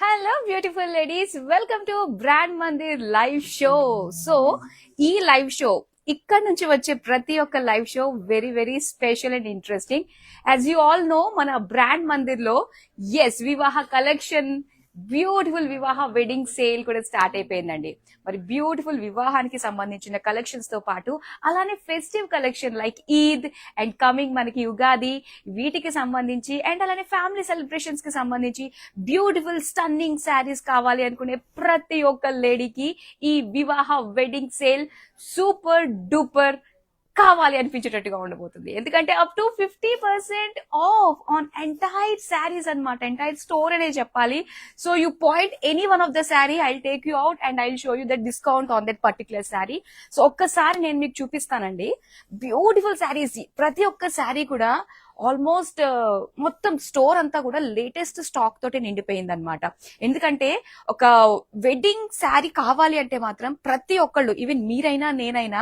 Hello beautiful ladies, welcome to brand Mandir live show. So ఈ live show ఇక్కడ నుంచి వచ్చే ప్రతి ఒక్క live show very very special and interesting. As you all know, మన brand Mandir లో వివాహ కలెక్షన్, బ్యూటిఫుల్ వివాహ వెడ్డింగ్ సేల్ కూడా స్టార్ట్ అయిపోయిందండి. మరి బ్యూటిఫుల్ వివాహానికి సంబంధించిన కలెక్షన్స్ తో పాటు అలానే festive collection like Eid and coming మనకి ఉగాది, వీటికి సంబంధించి అండ్ అలానే ఫ్యామిలీ సెలబ్రేషన్స్ కి సంబంధించి బ్యూటిఫుల్ స్టన్నింగ్ శారీస్ కావాలి అనుకునే ప్రతి ఒక్క లేడీకి ఈ వివాహ వెడ్డింగ్ సేల్ సూపర్ డూపర్ కావాలి అనిపించేటట్టుగా ఉండబోతుంది. ఎందుకంటే up to 50% of on entire saris అనమాట, ఎంటైర్ స్టోర్ అనే చెప్పాలి. So you point any one of the sari, I take you out and I show you the discount on that particular sari. So ఒక్కసారి నేను మీకు చూపిస్తానండి. బ్యూటిఫుల్ శారీస్, ప్రతి ఒక్క శారీ కూడా ఆల్మోస్ట్ మొత్తం స్టోర్ అంతా కూడా లేటెస్ట్ స్టాక్ తోటి నిండిపోయింది అనమాట. ఎందుకంటే ఒక వెడ్డింగ్ శారీ కావాలి అంటే మాత్రం ప్రతి ఒక్కళ్ళు, ఈవెన్ మీరైనా నేనైనా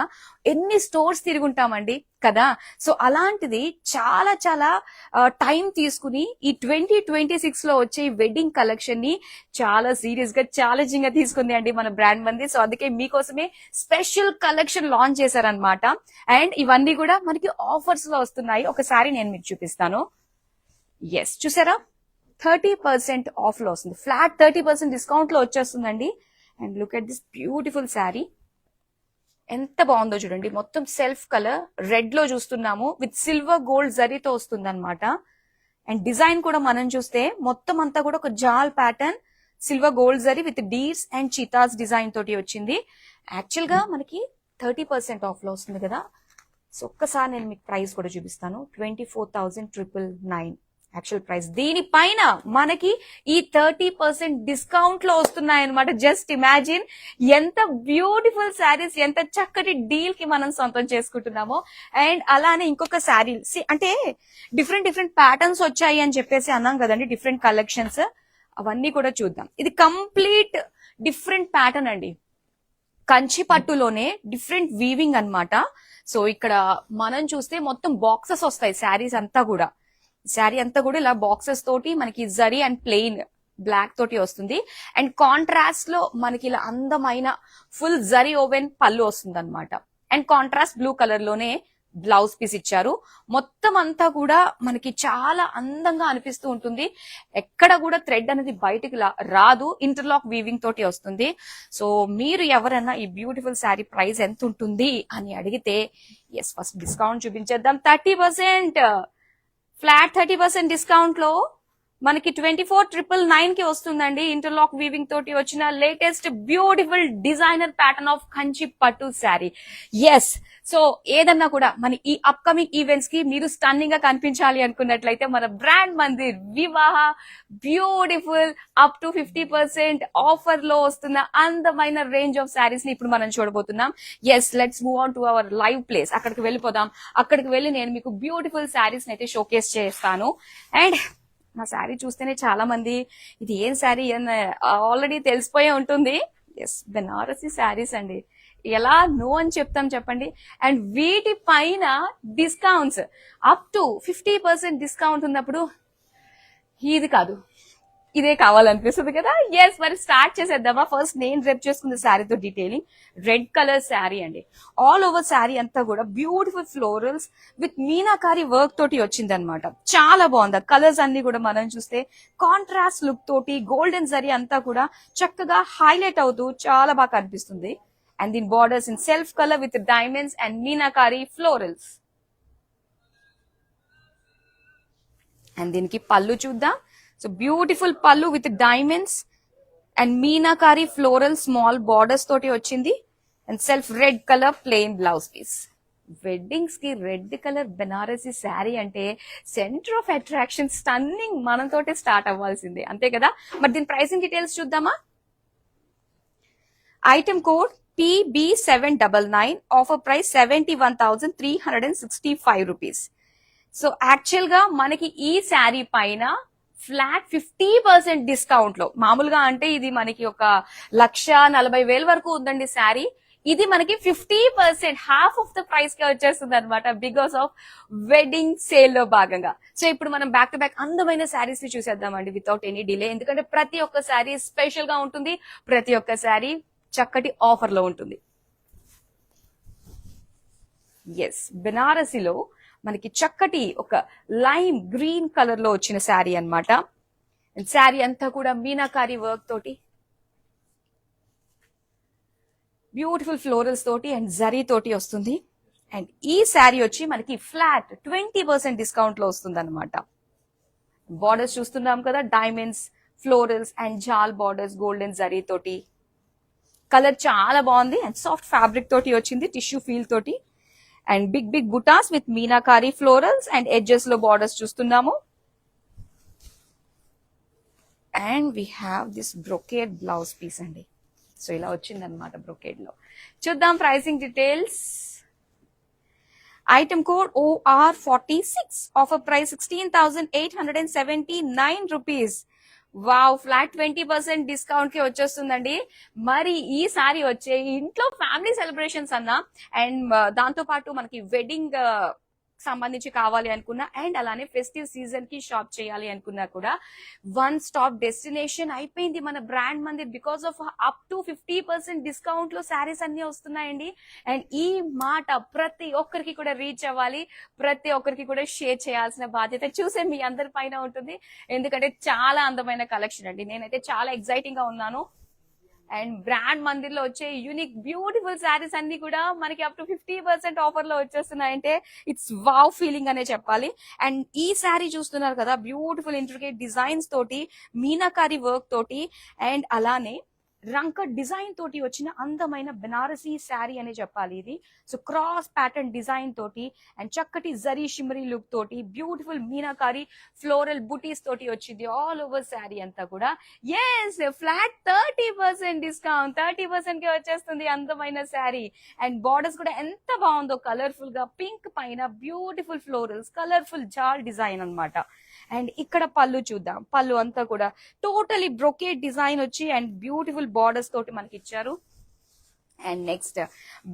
ఎన్ని స్టోర్స్ తిరుగుంటామండి కదా. సో అలాంటిది చాలా చాలా టైం తీసుకుని ఈ 2026 లో వచ్చే వెడ్డింగ్ కలెక్షన్ ని చాలా సీరియస్ గా ఛాలెంజింగ్ గా తీసుకుంది అండి మన బ్రాండ్ మంది. సో అందుకే మీకోసమే స్పెషల్ కలెక్షన్ లాంచ్ చేశారనమాట. అండ్ ఇవన్నీ కూడా మనకి ఆఫర్స్ లో వస్తున్నాయి. ఒకసారి నేను మీకు చూపిస్తాను. చూసారా, 30% ఆఫ్ లో వస్తుంది, ఫ్లాట్ 30% డిస్కౌంట్ లో వచ్చేస్తుందండి. And look at this beautiful sari, ఎంత బాగుందో చూడండి. మొత్తం సెల్ఫ్ కలర్ రెడ్ లో చూస్తున్నాము, విత్ సిల్వర్ గోల్డ్ జరీతో వస్తుంది అనమాట. అండ్ డిజైన్ కూడా మనం చూస్తే మొత్తం అంతా కూడా ఒక jaal pattern, silver gold zari with deers and cheetahs design తోటి వచ్చింది. యాక్చువల్ గా మనకి 30% ఆఫ్ లో వస్తుంది కదా. సో ఒక్కసారి నేను మీకు ప్రైస్ కూడా చూపిస్తాను. 24,999 యాక్చువల్ ప్రైస్. దీనిపైన మనకి ఈ 30% డిస్కౌంట్ లో వస్తున్నాయి అనమాట. జస్ట్ ఇమాజిన్ ఎంత బ్యూటిఫుల్ శారీస్, ఎంత చక్కటి డీల్ కి మనం సొంతం చేసుకుంటున్నామో. అండ్ అలానే ఇంకొక శారీ అంటే డిఫరెంట్ డిఫరెంట్ ప్యాటర్న్స్ వచ్చాయి అని చెప్పేసి అన్నాం కదండి, డిఫరెంట్ కలెక్షన్స్, అవన్నీ కూడా చూద్దాం. ఇది కంప్లీట్ డిఫరెంట్ ప్యాటర్న్ అండి, కంచి పట్టులోనే డిఫరెంట్ వీవింగ్ అన్నమాట. సో ఇక్కడ మనం చూస్తే మొత్తం బాక్సెస్ వస్తాయి శారీస్ అంతా కూడా. శారీ అంతా కూడా ఇలా బాక్సెస్ తోటి మనకి జరీ అండ్ ప్లెయిన్ బ్లాక్ తోటి వస్తుంది. అండ్ కాంట్రాస్ట్ లో మనకి ఇలా అందమైన ఫుల్ జరీ ఓవెన్ పళ్ళు వస్తుంది అనమాట. అండ్ కాంట్రాస్ట్ బ్లూ కలర్ లోనే బ్లౌజ్ పీస్ ఇచ్చారు. మొత్తం అంతా కూడా మనకి చాలా అందంగా అనిపిస్తూ ఉంటుంది. ఎక్కడ కూడా థ్రెడ్ అనేది బయటికి రాదు, ఇంటర్లాక్ వీవింగ్ తోటి వస్తుంది. సో మీరు ఎవరైనా ఈ బ్యూటిఫుల్ శారీ ప్రైస్ ఎంత ఉంటుంది అని అడిగితే, ఫస్ట్ డిస్కౌంట్ చూపించేద్దాం. 30%, ఫ్లాట్ 30% డిస్కౌంట్ లో మనకి 24,999 కి వస్తుందండి. ఇంటర్లాక్ వీవింగ్ తోటి వచ్చిన latest beautiful designer pattern of Kanchi పట్టు శారీ. సో ఏదన్నా కూడా మన ఈ అప్కమింగ్ ఈవెంట్స్ కి మీరు స్టన్నింగ్ గా కనిపించాలి అనుకున్నట్లయితే మన బ్రాండ్ మందిర్ వివాహ బ్యూటిఫుల్ అప్ టు 50% ఆఫర్ లో వస్తున్న అందమైన రేంజ్ ఆఫ్ శారీస్ ని ఇప్పుడు మనం చూడబోతున్నాం. Let's move on to our live place. అక్కడికి వెళ్ళిపోదాం. అక్కడికి వెళ్ళి నేను మీకు బ్యూటిఫుల్ శారీస్ అయితే షోకేస్ చేస్తాను. అండ్ నా శారీ చూస్తేనే చాలా మంది ఇది ఏం శారీ అని ఆల్రెడీ తెలిసిపోయే ఉంటుంది. బెనారసీ శారీస్ అండి, ఎలా నో అని చెప్తాం చెప్పండి. అండ్ వీటి పైన డిస్కౌంట్స్ అప్ టు 50% డిస్కౌంట్ ఉన్నప్పుడు ఇది కాదు, ఇదే కావాలనిపిస్తుంది కదా. మరి స్టార్ట్ చేసేద్దామా. ఫస్ట్ నేను రేపు చేసుకున్న శారీతో డీటెయిలింగ్. రెడ్ కలర్ శారీ అండి, ఆల్ ఓవర్ శారీ అంతా కూడా beautiful florals with meenakari work తోటి వచ్చింది అనమాట. చాలా బాగుంది. కలర్స్ అన్ని కూడా మనం చూస్తే కాంట్రాస్ట్ లుక్ తోటి గోల్డెన్ జరీ అంతా కూడా చక్కగా హైలైట్ అవుతూ చాలా బాగా కనిపిస్తుంది. అండ్ దీని borders in self colour with diamonds and meenakari florals. And దీనికి పళ్ళు చూద్దాం. సో బ్యూటిఫుల్ పళ్ళు with diamonds and meenakari floral small borders తోటి వచ్చింది. And self red colour plain blouse piece. Weddings కి రెడ్ కలర్ బెనారసీ శారీ అంటే సెంటర్ ఆఫ్ అట్రాక్షన్, స్టన్నింగ్ మనతోటే start అవ్వాల్సిందే, అంతే కదా. మరి దీని ప్రైసింగ్ డీటెయిల్స్ చూద్దామా. Item code PB799, offer price 71,365 rupees. So actual గా మనకి ఈ శారీ పైన ఫ్లాట్ 50% డిస్కౌంట్ లో, మామూలుగా అంటే ఇది మనకి ఒక 1,40,000 వరకు ఉందండి శారీ. ఇది మనకి 50% హాఫ్ ఆఫ్ ద ప్రైస్ కి వచ్చేస్తుంది అనమాట, బికాస్ ఆఫ్ వెడ్డింగ్ సేల్ లో భాగంగా. సో ఇప్పుడు మనం బ్యాక్ టు బ్యాక్ అందమైన శారీస్ ని చూసేద్దామండి వితౌట్ ఎనీ డిలే, ఎందుకంటే ప్రతి ఒక్క శారీ స్పెషల్ గా ఉంటుంది, ప్రతి ఒక్క శారీ చక్కటి ఆఫర్ లో ఉంటుంది. ఎస్, బెనారసీలో మనకి చక్కటి ఒక లైమ్ గ్రీన్ కలర్ లో వచ్చిన శారీ అన్నమాట. శారీ అంతా కూడా మీనాకారి వర్క్ తోటి, బ్యూటిఫుల్ ఫ్లోరల్స్ తోటి అండ్ జరీ తోటి వస్తుంది. అండ్ ఈ శారీ వచ్చి మనకి ఫ్లాట్ 20% డిస్కౌంట్ లో వస్తుంది అనమాట. బార్డర్స్ చూస్తున్నాం కదా, diamonds, florals and jaal borders golden zari తోటి. కలర్ చాలా బాగుంది అండ్ సాఫ్ట్ ఫ్యాబ్రిక్ తోటి వచ్చింది, టిష్యూ ఫీల్ తోటి. And big big butas with meenakari florals and edges లో బార్డర్స్ చూస్తున్నాము. And we have this brocade blouse piece అండి. సో ఇలా వచ్చింది అనమాట బ్రొకేడ్ లో. చూద్దాం pricing details. Item code OR46, offer price 16,879 rupees. Wow, flat 20% discount కి వచ్చేస్తుందండి. మరి ఈ సారీ వచ్చే ఇంట్లో ఫ్యామిలీ సెలబ్రేషన్స్ అన్నా అండ్ దాంతో పాటు మనకి వెడ్డింగ్ సంబంధించి కావాలి అనుకున్నా అండ్ అలానే ఫెస్టివ్ సీజన్ కి షాప్ చేయాలి అనుకున్నా కూడా వన్ స్టాప్ డెస్టినేషన్ అయిపోయింది మన brand Mandir. Because of up to 50% discount లో శారీస్ అన్ని వస్తున్నాయండి. అండ్ ఈ మాట ప్రతి ఒక్కరికి కూడా రీచ్ అవ్వాలి, ప్రతి ఒక్కరికి కూడా షేర్ చేయాల్సిన బాధ్యత చూసే మీ అందరి పైన ఉంటుంది, ఎందుకంటే చాలా అందమైన కలెక్షన్ అండి. నేనైతే చాలా ఎక్సైటింగ్ గా ఉన్నాను. అండ్ బ్రాండ్ మందిర్ లో వచ్చే యూనిక్ బ్యూటిఫుల్ శారీస్ అన్ని కూడా మనకి అప్ టు 50% ఆఫర్ లో వచ్చేస్తున్నాయంటే ఇట్స్ వావ్ ఫీలింగ్ అనే చెప్పాలి. అండ్ ఈ శారీ చూస్తున్నారు కదా, బ్యూటిఫుల్ ఇంట్రికేట్ డిజైన్స్ తోటి, మీనాకారి వర్క్ తోటి అండ్ అలానే రంక డిజైన్ తోటి వచ్చిన అందమైన బెనారసీ శారీ అనే చెప్పాలి ఇది. సో క్రాస్ ప్యాటర్న్ డిజైన్ తోటి అండ్ చక్కటి జరీ షిమరీ లుక్ తోటి బ్యూటిఫుల్ మీనాకారి ఫ్లోరల్ బుటీస్ తోటి వచ్చింది ఆల్ ఓవర్ శారీ అంతా కూడా. ఎస్, ఫ్లాట్ 30% డిస్కౌంట్, 30% కి వచ్చేస్తుంది అందమైన శారీ. అండ్ బార్డర్స్ కూడా ఎంత బాగుందో, కలర్ఫుల్ గా పింక్ పైన బ్యూటిఫుల్ ఫ్లోరల్స్, కలర్ఫుల్ జాల్ డిజైన్ అన్నమాట. అండ్ ఇక్కడ పళ్ళు చూద్దాం, పళ్ళు అంతా కూడా టోటలీ బ్రొకేట్ డిజైన్ వచ్చి అండ్ బ్యూటిఫుల్ బార్డర్స్ తోటి మనకి ఇచ్చారు. అండ్ నెక్స్ట్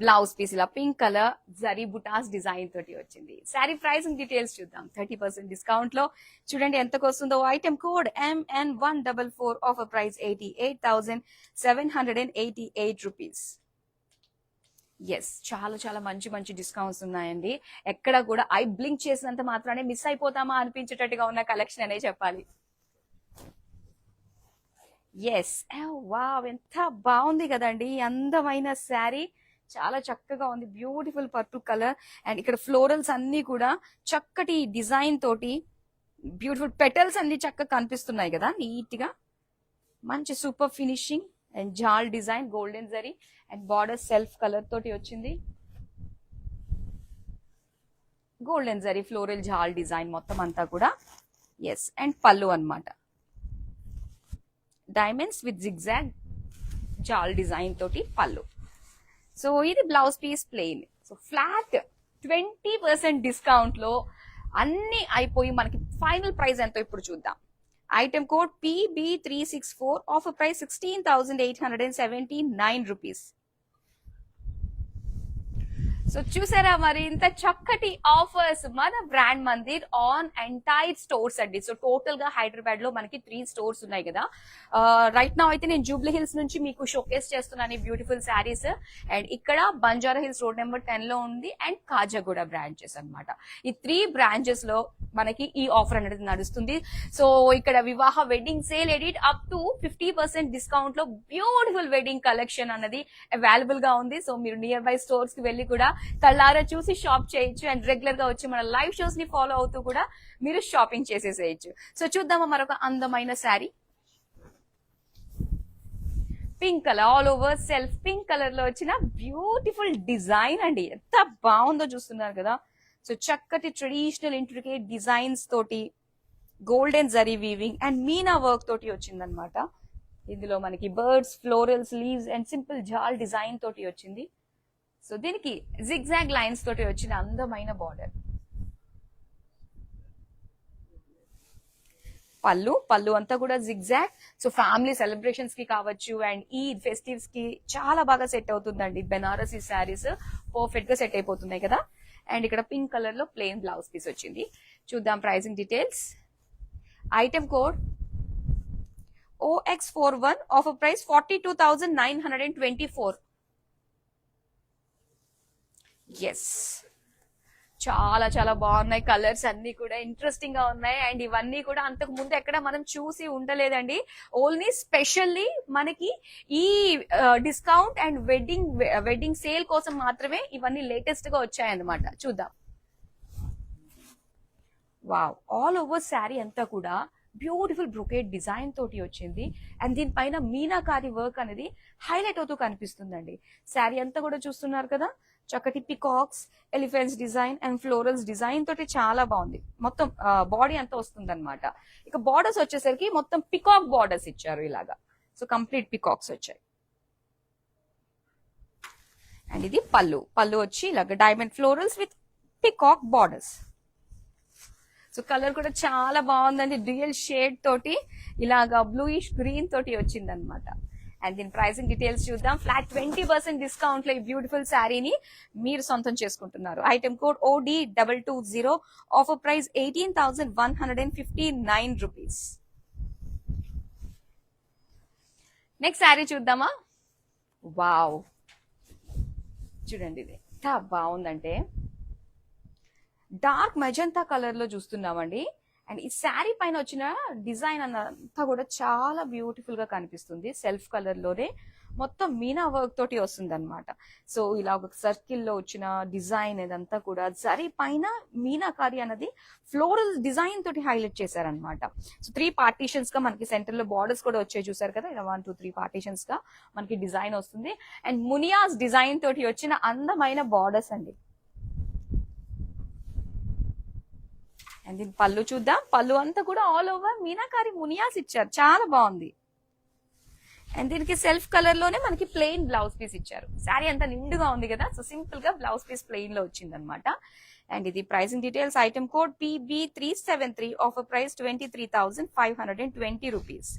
బ్లౌజ్ పీస్ ఇలా పింక్ కలర్ జరీ బుటాస్ డిజైన్ తోటి వచ్చింది. శారీ ప్రైస్ డీటెయిల్స్ చూద్దాం. 30% డిస్కౌంట్ లో చూడండి ఎంతకు వస్తుందో. Item code MN144, offer price 88,788 rupees. Yes, చాలా చాలా మంచి మంచి డిస్కౌంట్స్ ఉన్నాయండి. ఎక్కడ కూడా ఐ బ్లింక్ చేసినంత మాత్రానే మిస్ అయిపోతామా అనిపించేటట్టుగా ఉన్న కలెక్షన్ అనే చెప్పాలి. ఎస్, వావ్, ఎంత బాగుంది కదండి అందమైన శారీ, చాలా చక్కగా ఉంది. బ్యూటిఫుల్ పర్పుల్ కలర్ అండ్ ఇక్కడ ఫ్లోరల్స్ అన్ని కూడా చక్కటి డిజైన్ తోటి, బ్యూటిఫుల్ పెటల్స్ అన్ని చక్కగా కనిపిస్తున్నాయి కదా నీట్ గా. మంచి super finishing and jaal design golden zari and border self colour తోటి వచ్చింది. Golden zari floral jaal design మొత్తం అంతా కూడా. ఎస్, అండ్ పళ్ళు అన్నమాట, diamonds with zigzag jaal design తోటి పళ్ళు. సో ఇది blouse piece plain. So flat 20% discount లో అన్ని అయిపోయి మనకి ఫైనల్ ప్రైస్ ఎంతో ఇప్పుడు చూద్దాం. Item code PB364, offer price 16,879 rupees. So చూసారా మరి ఇంత చక్కటి ఆఫర్స్ మన brand Mandir on entire stores అండి. సో టోటల్ గా హైదరాబాద్ లో మనకి 3 స్టోర్స్ ఉన్నాయి కదా. రైట్ నౌ అయితే నేను జూబ్లీ హిల్స్ నుంచి మీకు షోకేస్ చేస్తున్నాను బ్యూటిఫుల్ శారీస్. అండ్ ఇక్కడ బంజారా హిల్స్ రోడ్ నెంబర్ 10 లో ఉంది అండ్ కాజాగూడ బ్రాంచెస్ అన్నమాట. ఈ 3 బ్రాంచెస్ లో మనకి ఈ ఆఫర్ అనేది నడుస్తుంది. సో ఇక్కడ వివాహ wedding sale edit up to 50% discount లో బ్యూటిఫుల్ వెడ్డింగ్ కలెక్షన్ అన్నది అవైలబుల్ గా ఉంది. సో మీరు నియర్ బై స్టోర్స్ కి వెళ్ళి కూడా కళ్ళారా చూసి షాప్ చేయొచ్చు అండ్ రెగ్యులర్ గా వచ్చి మన లైవ్ షోస్ ని ఫాలో అవుతూ కూడా మీరు షాపింగ్ చేసేసేయచ్చు. సో చూద్దామా మరొక అందమైన sari. Pink colour, all over self pink colour లో వచ్చిన బ్యూటిఫుల్ డిజైన్ అండి. ఎంత బాగుందో చూస్తున్నారు కదా. సో చక్కటి ట్రెడిషనల్ ఇంట్రికేట్ డిజైన్స్ తోటి golden zari weaving and meena work తోటి వచ్చిందనమాట. ఇందులో మనకి birds, florals, leaves and simple jaal design తోటి వచ్చింది. సో దీనికి జిగ్జాగ్ లైన్స్ తోటి వచ్చిన అందమైన బార్డర్. పళ్ళు అంతా కూడా జిగ్జాగ్. సో ఫ్యామిలీ సెలబ్రేషన్స్ కి కావచ్చు అండ్ ఈద్ ఫెస్టివ్స్ కి చాలా బాగా సెట్ అవుతుందండి. బెనారసీ శారీస్ పర్ఫెక్ట్ గా సెట్ అయిపోతున్నాయి కదా. అండ్ ఇక్కడ పింక్ కలర్ లో ప్లెయిన్ బ్లౌజ్ పీస్ వచ్చింది. చూద్దాం pricing details. Item code OX41, offer price 42,924. Yes, చాలా చాలా బాగున్నాయి. కలర్స్ అన్ని కూడా ఇంట్రెస్టింగ్ గా ఉన్నాయి. అండ్ ఇవన్నీ కూడా అంతకు ముందు ఎక్కడ మనం చూసి ఉండలేదండి. ఓన్లీ స్పెషల్లీ మనకి ఈ డిస్కౌంట్ అండ్ వెడ్డింగ్ సేల్ కోసం మాత్రమే ఇవన్నీ లేటెస్ట్ గా వచ్చాయన్నమాట. చూద్దాం. వావ్, ఆల్ ఓవర్ శారీ అంతా కూడా బ్యూటిఫుల్ బ్రొకేట్ డిజైన్ తోటి వచ్చింది. అండ్ దీనిపైన మీనాకారి వర్క్ అనేది హైలైట్ అవుతూ కనిపిస్తుందండి. శారీ అంతా కూడా చూస్తున్నారు కదా, చక్కటి peacocks, elephants design and florals design తోటి చాలా బాగుంది. మొత్తం బాడీ అంతా వస్తుంది అనమాట. ఇక బార్డర్స్ వచ్చేసరికి మొత్తం పికాక్ బార్డర్స్ ఇచ్చారు ఇలాగా. సో కంప్లీట్ పికాక్స్ వచ్చాయి. అండ్ ఇది పళ్ళు వచ్చి ఇలాగ diamond florals with peacock borders. So colour కూడా చాలా బాగుందండి. డ్యూయల్ షేడ్ తోటి ఇలాగా బ్లూయిష్ గ్రీన్ తోటి వచ్చింది అనమాట. అండ్ దీని ప్రైసింగ్ డీటెయిల్స్ చూద్దాం. ఫ్లాట్ 20% డిస్కౌంట్ లో ఈ బ్యూటిఫుల్ శారీని మీరు సొంతం చేసుకుంటున్నారు. Item code OD220, offer price 18,159 rupees. Next sari చూద్దామా. వావ్, చూడండి ఇది ఎంత బాగుందంటే డార్క్ మెజంతా కలర్ లో చూస్తున్నామండి. అండ్ ఈ శారీ పైన వచ్చిన డిజైన్ అంతా కూడా చాలా బ్యూటిఫుల్ గా కనిపిస్తుంది. సెల్ఫ్ కలర్ లోనే మొత్తం మీనా వర్క్ తోటి వస్తుంది అనమాట. సో ఇలా ఒక సర్కిల్ లో వచ్చిన డిజైన్ ఇదంతా కూడా జరీ పైన మీనాకారి అన్నది ఫ్లోరల్ డిజైన్ తోటి హైలైట్ చేశారనమాట. సో 3 పార్టీషన్స్ గా మనకి సెంటర్ లో బార్డర్స్ కూడా వచ్చాయి చూసారు కదా. ఇలా 1, 2, 3 పార్టీషన్స్ గా మనకి డిజైన్ వస్తుంది. అండ్ మునియాస్ డిజైన్ తోటి వచ్చిన అందమైన బార్డర్స్ అండి. అండ్ దీని పళ్ళు చూద్దాం. పళ్ళు అంతా కూడా ఆల్ ఓవర్ మీనాకారి మునియాస్ ఇచ్చారు, చాలా బాగుంది. అండ్ దీనికి సెల్ఫ్ కలర్ లోనే మనకి ప్లెయిన్ బ్లౌజ్ పీస్ ఇచ్చారు. శారీ అంతా నిండుగా ఉంది కదా, సో సింపుల్ గా బ్లౌజ్ పీస్ ప్లెయిన్ లో వచ్చింది అనమాట. అండ్ ఇది pricing details. Item code PB373, offer price 23,520 rupees.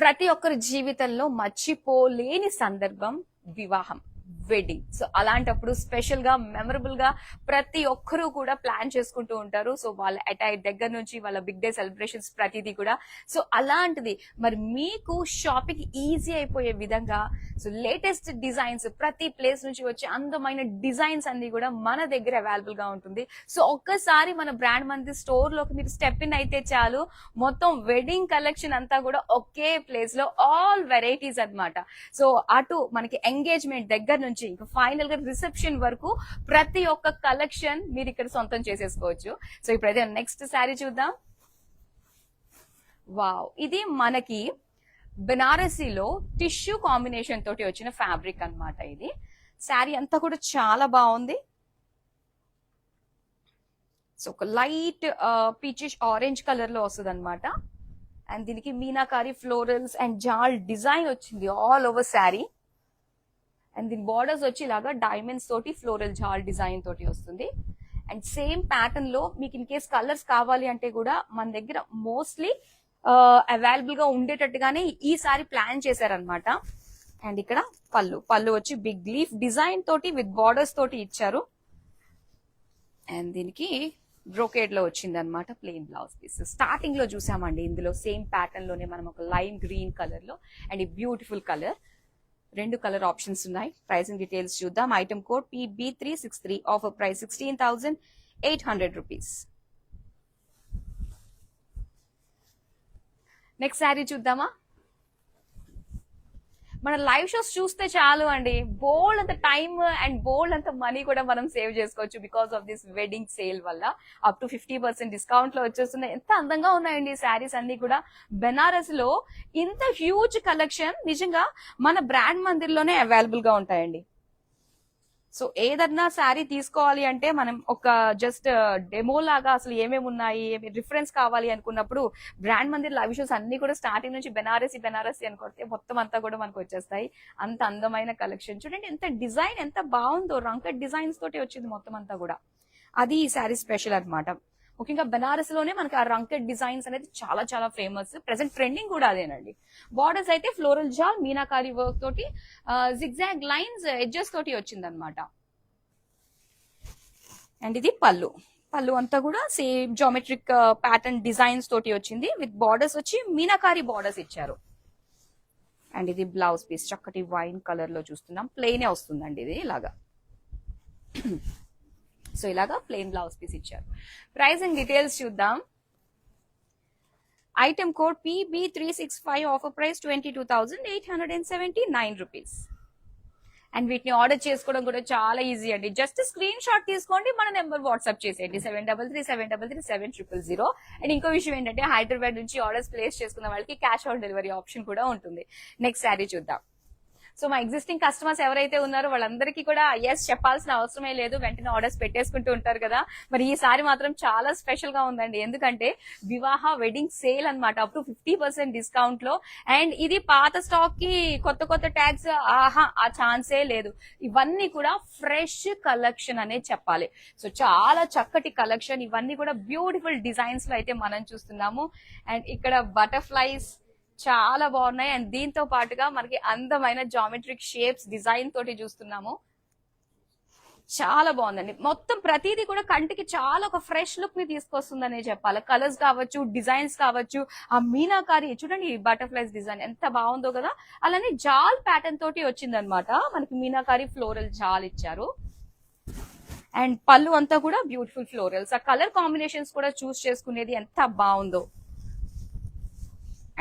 ప్రతి ఒక్కరి జీవితంలో మర్చిపోలేని సందర్భం వివాహం, వెడ్డింగ్. సో అలాంటప్పుడు స్పెషల్ గా మెమరబుల్ గా ప్రతి ఒక్కరూ కూడా ప్లాన్ చేసుకుంటూ ఉంటారు. సో వాళ్ళ అటైర్ దగ్గర నుంచి వాళ్ళ బిగ్ డే సెలబ్రేషన్స్ ప్రతిదీ కూడా. సో అలాంటిది మరి మీకు షాపింగ్ ఈజీ అయిపోయే విధంగా సో లేటెస్ట్ డిజైన్స్ ప్రతి ప్లేస్ నుంచి వచ్చే అందమైన డిజైన్స్ అన్ని కూడా మన దగ్గర అవైలబుల్ గా ఉంటుంది. సో ఒక్కసారి మన బ్రాండ్ మంది స్టోర్ లోకి మీరు స్టెప్ ఇన్ అయితే చాలు, మొత్తం వెడ్డింగ్ కలెక్షన్ అంతా కూడా ఒకే ప్లేస్ లో ఆల్ వెరైటీస్ అన్నమాట. సో అటు మనకి ఎంగేజ్మెంట్ దగ్గర నుంచి ఇంకా ఫైనల్ గా రిసెప్షన్ వరకు ప్రతి ఒక్క కలెక్షన్ మీరు ఇక్కడ సొంతం చేసేసుకోవచ్చు. సో ఇప్పుడైతే నెక్స్ట్ శారీ చూద్దాం. వావ్, ఇది మనకి బెనారసీలో టిష్యూ కాంబినేషన్ తోటి వచ్చిన ఫ్యాబ్రిక్ అన్నమాట. ఇది శారీ అంతా కూడా చాలా బాగుంది. సో ఒక లైట్ పీచిష్ ఆరెంజ్ కలర్ లో వస్తుంది అనమాట. అండ్ దీనికి meenakari florals and jaal design వచ్చింది ఆల్ ఓవర్ శారీ. అండ్ దీని బార్డర్స్ వచ్చి ఇలాగా డైమండ్స్ తోటి ఫ్లోరల్ జాల్ డిజైన్ తోటి వస్తుంది. అండ్ సేమ్ ప్యాటర్న్ లో మీకు ఇన్ కేస్ కలర్స్ కావాలి అంటే కూడా మన దగ్గర మోస్ట్లీ అవైలబుల్ గా ఉండేటట్టుగానే ఈసారి ప్లాన్ చేశారనమాట. అండ్ ఇక్కడ పళ్ళు వచ్చి బిగ్ లీఫ్ డిజైన్ తోటి విత్ బార్డర్స్ తోటి ఇచ్చారు. అండ్ దీనికి బ్రోకేడ్ లో వచ్చింది అనమాట ప్లెయిన్ బ్లౌజ్ పీస్. స్టార్టింగ్ లో చూసామండి ఇందులో సేమ్ ప్యాటర్న్ లోనే మనం ఒక లైమ్ గ్రీన్ కలర్ లో అండ్ ఈ బ్యూటిఫుల్ కలర్, 2 కలర్ ఆప్షన్స్ ఉన్నాయి. ప్రైసింగ్ డీటెయిల్స్ చూద్దాం. Item code PB363, offer price 16,800 rupees. Next sari చూద్దామా. మన లైవ్ షోస్ చూస్తే చాలు అండి, బోల్డ్ అంత టైమ్ అండ్ బోల్డ్ అంత మనీ కూడా మనం సేవ్ చేసుకోవచ్చు because of this wedding sale వల్ల. అప్ టు 50% డిస్కౌంట్ లో వచ్చేస్తున్నాయి. ఎంత అందంగా ఉన్నాయండి శారీస్ అన్ని కూడా. బెనారస్ లో ఇంత హ్యూజ్ కలెక్షన్ నిజంగా మన బ్రాండ్ మందిర్లోనే అవైలబుల్ గా ఉంటాయండి. సో ఏదన్నా శారీ తీసుకోవాలి అంటే మనం ఒక జస్ట్ డెమో లాగా అసలు ఏమేమి ఉన్నాయి, రిఫరెన్స్ కావాలి అనుకున్నప్పుడు బ్రాండ్ మందిర్ లైవ్ షోస్ అన్ని కూడా స్టార్టింగ్ నుంచి బెనారసి అని కొడితే మొత్తం అంతా కూడా మనకు వచ్చేస్తాయి. అంత అందమైన కలెక్షన్ చూడండి, ఎంత డిజైన్ ఎంత బాగుందో, రంకట్ డిజైన్స్ తోటి వచ్చింది మొత్తం అంతా కూడా. అది ఈ శారీ స్పెషల్ అనమాట. ముఖ్యంగా బనారస్ లోనే మనకి ఆ రంకెట్ డిజైన్స్ అనేది చాలా చాలా ఫేమస్. ప్రెసెంట్ ట్రెండింగ్ కూడా అదేనండి. బార్డర్స్ అయితే ఫ్లోరల్ జాల్ మీనాకారి వర్క్ తోటి జిగ్జాగ్ లైన్స్ ఎడ్జెస్ తోటి వచ్చిందనమాట. అండ్ ఇది పళ్ళు. పళ్ళు అంతా కూడా సేమ్ జామెట్రిక్ ప్యాటర్న్ డిజైన్స్ తోటి వచ్చింది. విత్ బార్డర్స్ వచ్చి మీనాకారి బార్డర్స్ ఇచ్చారు. అండ్ ఇది బ్లౌజ్ పీస్ చక్కటి వైన్ కలర్ లో చూస్తున్నాం. ప్లెయినే వస్తుందండి ఇది ఇలాగా. సో ఇలాగా ప్లెయిన్ బ్లౌజ్ పీస్ ఇచ్చారు. ప్రైస్ అండ్ డీటెయిల్స్ చూద్దాం. Item code PB365, offer price 22,879 rupees. And వీటిని ఆర్డర్ చేసుకోవడం కూడా చాలా ఈజీ అండి. జస్ట్ స్క్రీన్ షాట్ తీసుకోండి, మన నెంబర్ వాట్సాప్ చేసేయండి 7337337000. అండ్ ఇంకో విషయం ఏంటంటే హైదరాబాద్ నుంచి ఆర్డర్స్ ప్లేస్ చేసుకున్న వాళ్ళకి క్యాష్ ఆన్ డెలివరీ ఆప్షన్ కూడా ఉంటుంది. నెక్స్ట్ శారీ చూద్దాం. సో మా ఎగ్జిస్టింగ్ కస్టమర్స్ ఎవరైతే ఉన్నారో వాళ్ళందరికీ కూడా ఎస్ చెప్పాల్సిన అవసరమే లేదు, వెంటనే ఆర్డర్స్ పెట్టేసుకుంటూ ఉంటారు కదా. మరి ఈసారి మాత్రం చాలా స్పెషల్ గా ఉందండి. ఎందుకంటే వివాహ వెడ్డింగ్ సేల్ అన్నమాట, అప్ టు 50% డిస్కౌంట్ లో. అండ్ ఇది పాత స్టాక్ కి కొత్త ట్యాగ్స్ ఆ ఛాన్సే లేదు. ఇవన్నీ కూడా ఫ్రెష్ కలెక్షన్ అనే చెప్పాలి. సో చాలా చక్కటి కలెక్షన్, ఇవన్నీ కూడా బ్యూటిఫుల్ డిజైన్స్ లో అయితే మనం చూస్తున్నాము. అండ్ ఇక్కడ బటర్ఫ్లైస్ చాలా బాగున్నాయి. అండ్ దీంతో పాటుగా మనకి అందమైన జామెట్రిక్ షేప్స్ డిజైన్ తోటి చూస్తున్నాము. చాలా బాగుందండి. మొత్తం ప్రతిదీ కూడా కంటికి చాలా ఒక ఫ్రెష్ లుక్ ని తీసుకొస్తుందనే చెప్పాలి. కలర్స్ కావచ్చు, డిజైన్స్ కావచ్చు, ఆ మీనాకారి చూడండి, బటర్ఫ్లైస్ డిజైన్ ఎంత బాగుందో కదా. అలానే జాల్ ప్యాటర్న్ తోటి వచ్చిందనమాట. మనకి మీనాకారి ఫ్లోరల్ జాల్ ఇచ్చారు. అండ్ పళ్ళు అంతా కూడా బ్యూటిఫుల్ ఫ్లోరల్స్. ఆ కలర్ కాంబినేషన్స్ కూడా చూస్ చేసుకునేది ఎంత బాగుందో.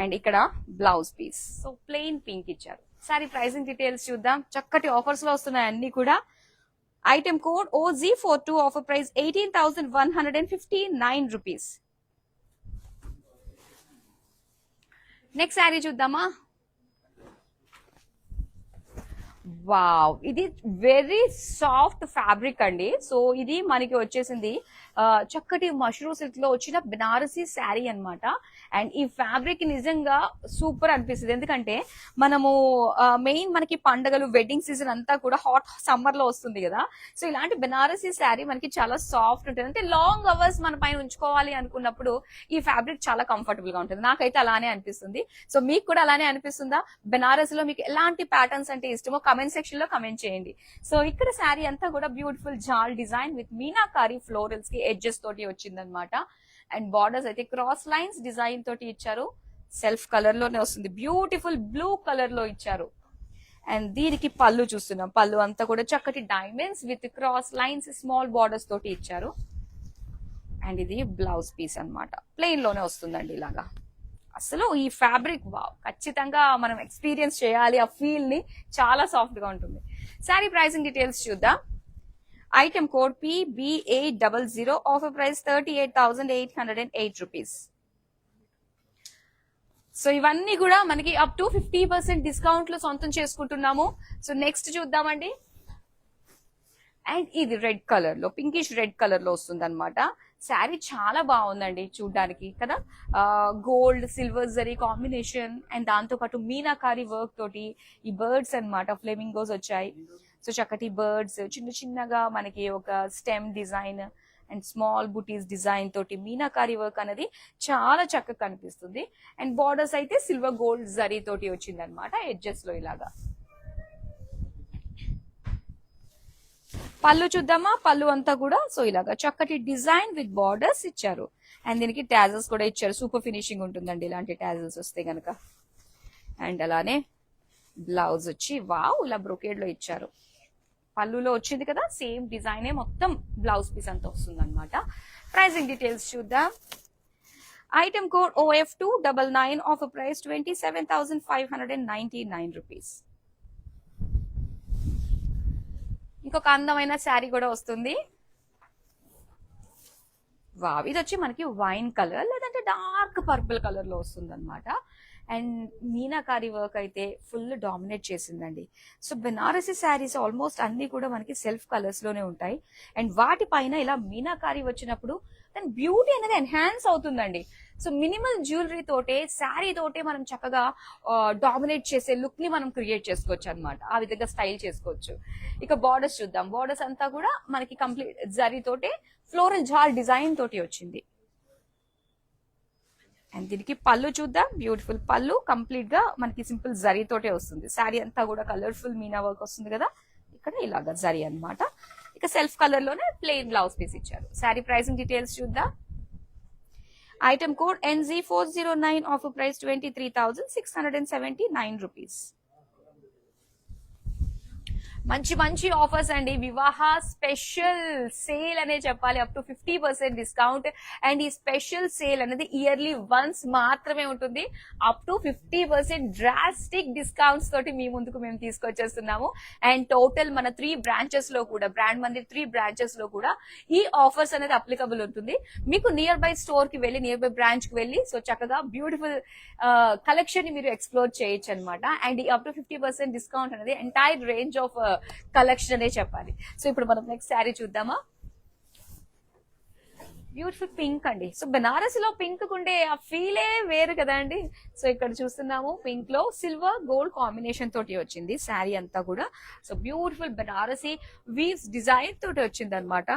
అండ్ ఇక్కడ blouse piece so plain pink ఇచ్చారు. సారీ ప్రైసింగ్ డీటెయిల్స్ చూద్దాం. చక్కటి ఆఫర్స్ లో వస్తున్నాయి అన్ని కూడా. Item code OZ42, offer price 18,159 rupees. Next sari చూద్దామా. వావ్, ఇది వెరీ సాఫ్ట్ ఫ్యాబ్రిక్ అండి. సో ఇది మనకి వచ్చేసింది చక్కటి మష్రూమ్ సిల్క్ లో వచ్చిన బనారసీ శారీ అన్నమాట. అండ్ ఈ ఫ్యాబ్రిక్ నిజంగా సూపర్ అనిపిస్తుంది. ఎందుకంటే మనము మెయిన్ మనకి పండగలు వెడ్డింగ్ సీజన్ అంతా కూడా హాట్ సమ్మర్ లో వస్తుంది కదా. సో ఇలాంటి బనారసీ శారీ మనకి చాలా సాఫ్ట్ ఉంటుంది. అంటే లాంగ్ అవర్స్ మన పైన ఉంచుకోవాలి అనుకున్నప్పుడు ఈ ఫ్యాబ్రిక్ చాలా కంఫర్టబుల్ గా ఉంటుంది. నాకైతే అలానే అనిపిస్తుంది. సో మీకు కూడా అలానే అనిపిస్తుందా? బనారస్ లో మీకు ఎలాంటి ప్యాటర్న్స్ అంటే ఇష్టమో కమెంట్ సెక్షన్ లో కమెంట్ చేయండి. సో ఇక్కడ శారీ అంతా కూడా beautiful jaal design with meenakari florals కి ఎడ్జెస్ తోటి వచ్చిందనమాట. అండ్ బార్డర్స్ అయితే క్రాస్ లైన్స్ డిజైన్ తోటి ఇచ్చారు. సెల్ఫ్ కలర్ లోనే వస్తుంది. బ్యూటిఫుల్ బ్లూ కలర్ లో ఇచ్చారు. అండ్ దీనికి పళ్ళు చూస్తున్నాం. పళ్ళు అంతా కూడా చక్కటి diamonds with cross lines small borders తోటి ఇచ్చారు. అండ్ ఇది బ్లౌజ్ పీస్ అన్నమాట. ప్లెయిన్ లోనే వస్తుందండి ఇలాగా. అసలు ఈ ఫ్యాబ్రిక్ వావ్, ఖచ్చితంగా మనం ఎక్స్పీరియన్స్ చేయాలి. ఆ ఫీల్ ని చాలా సాఫ్ట్ గా ఉంటుంది. శారీ ప్రైసింగ్ డీటెయిల్స్ చూద్దాం. Item code PB800, offer price 38,808 rupees. So ఇవన్నీ కూడా మనకి అప్ టు 50% డిస్కౌంట్ లో సొంతం చేసుకుంటున్నాము. సో నెక్స్ట్ చూద్దామండి. అండ్ ఇది రెడ్ కలర్ లో, పింకిష్ రెడ్ కలర్ లో వస్తుంది అనమాట. శారీ చాలా బాగుందండి చూడ్డానికి కదా. Gold silver zari combination and దాంతో పాటు మీనాకారి వర్క్ తోటి ఈ బర్డ్స్ అన్నమాట, ఫ్లెమింగోస్ వచ్చాయి. సో చక్కటి బర్డ్స్ చిన్న చిన్నగా మనకి ఒక stem design and small buttis design తోటి మీనాకారి వర్క్ అనేది చాలా చక్కగా కనిపిస్తుంది. అండ్ బార్డర్స్ అయితే సిల్వర్ గోల్డ్ జరీ తోటి వచ్చింది అనమాట ఎడ్జెస్ లో ఇలాగా. పళ్ళు చూద్దామా. పళ్ళు అంతా కూడా సో ఇలాగా చక్కటి డిజైన్ విత్ బార్డర్స్ ఇచ్చారు. అండ్ దీనికి టాజల్స్ కూడా ఇచ్చారు. సూపర్ ఫినిషింగ్ ఉంటుందండి ఇలాంటి టాజల్స్ వస్తే గనక. అండ్ అలానే బ్లౌజ్ వచ్చి వావ్ ఇలా బ్రొకేడ్ లో ఇచ్చారు. పళ్ళులో వచ్చింది కదా సేమ్ డిజైనే మొత్తం బ్లౌజ్ పీస్ అంతా వస్తుంది అనమాట. ప్రైసింగ్ డీటెయిల్స్ చూద్దాం. Item code OF299, offer price 27,599 rupees. ఇంకొక అందమైన శారీ కూడా వస్తుంది. వావ్, ఇది వచ్చి మనకి వైన్ కలర్ లేదంటే డార్క్ పర్పుల్ కలర్ లో వస్తుంది అనమాట. అండ్ మీనాకారి వర్క్ అయితే ఫుల్ డామినేట్ చేసిందండి. సో బెనారసీ శారీస్ ఆల్మోస్ట్ అన్ని కూడా మనకి సెల్ఫ్ కలర్స్ లోనే ఉంటాయి. అండ్ వాటి పైన ఇలా మీనాకారి వచ్చినప్పుడు దాని బ్యూటీ అనేది ఎన్హాన్స్ అవుతుందండి. సో మినిమల్ జ్యువెలరీ తోటే శారీ తోటే మనం చక్కగా డామినేట్ చేసే లుక్ ని మనం క్రియేట్ చేసుకోవచ్చు అనమాట. ఆ విధంగా స్టైల్ చేసుకోవచ్చు. ఇక బార్డర్స్ చూద్దాం. బార్డర్స్ అంతా కూడా మనకి కంప్లీట్ జరీ తోటే ఫ్లోరల్ జాల్ డిజైన్ తోటి వచ్చింది. అండ్ దీనికి పళ్ళు చూద్దాం. బ్యూటిఫుల్ పళ్ళు, కంప్లీట్ గా మనకి సింపుల్ జరీ తోటే వస్తుంది. శారీ అంతా కూడా కలర్ఫుల్ మీనా వర్క్ వస్తుంది కదా, ఇక్కడ ఇలాగా జరీ అన్నమాట. ఇక సెల్ఫ్ కలర్ లోనే ప్లెయిన్ బ్లౌజ్ పీస్ ఇచ్చారు. శారీ ప్రైసింగ్ డీటెయిల్స్ చూద్దాం. Item code NZ409, offer price 23,679 rupees. మంచి మంచి ఆఫర్స్ అండి. వివాహ స్పెషల్ సేల్ అనే చెప్పాలి, అప్ టు 50% డిస్కౌంట్. అండ్ ఈ స్పెషల్ సేల్ అనేది ఇయర్లీ వన్స్ మాత్రమే ఉంటుంది. అప్ టు 50% డ్రాస్టిక్ డిస్కౌంట్స్ తోటి మీ ముందుకు మేము తీసుకొచ్చేస్తున్నాము. అండ్ టోటల్ మన 3 బ్రాంచెస్ లో కూడా, బ్రాండ్ మందిర్ 3 బ్రాంచెస్ లో కూడా ఈ ఆఫర్స్ అనేది అప్లికబుల్ ఉంటుంది. మీకు నియర్ బై స్టోర్ కి వెళ్ళి, నియర్ బై బ్రాంచ్ కి వెళ్ళి సో చక్కగా బ్యూటిఫుల్ కలెక్షన్ ని మీరు ఎక్స్ప్లోర్ చేయొచ్చు అనమాట. అండ్ ఈ అప్ టు 50% డిస్కౌంట్ అనేది ఎంటైర్ రేంజ్ ఆఫ్ కలెక్షన్ అనే చెప్పాలి. సో ఇప్పుడు మనం నెక్స్ట్ శారీ చూద్దామా. బ్యూటిఫుల్ పింక్ అండి. సో బెనారస్ లో పింక్ ఉండే ఆ ఫీలే వేరు కదా అండి. సో ఇక్కడ చూస్తున్నాము పింక్ లో సిల్వర్ గోల్డ్ కాంబినేషన్ తోటి వచ్చింది శారీ అంతా కూడా. So beautiful Banarasi weaves design తోటి వచ్చింది అనమాట.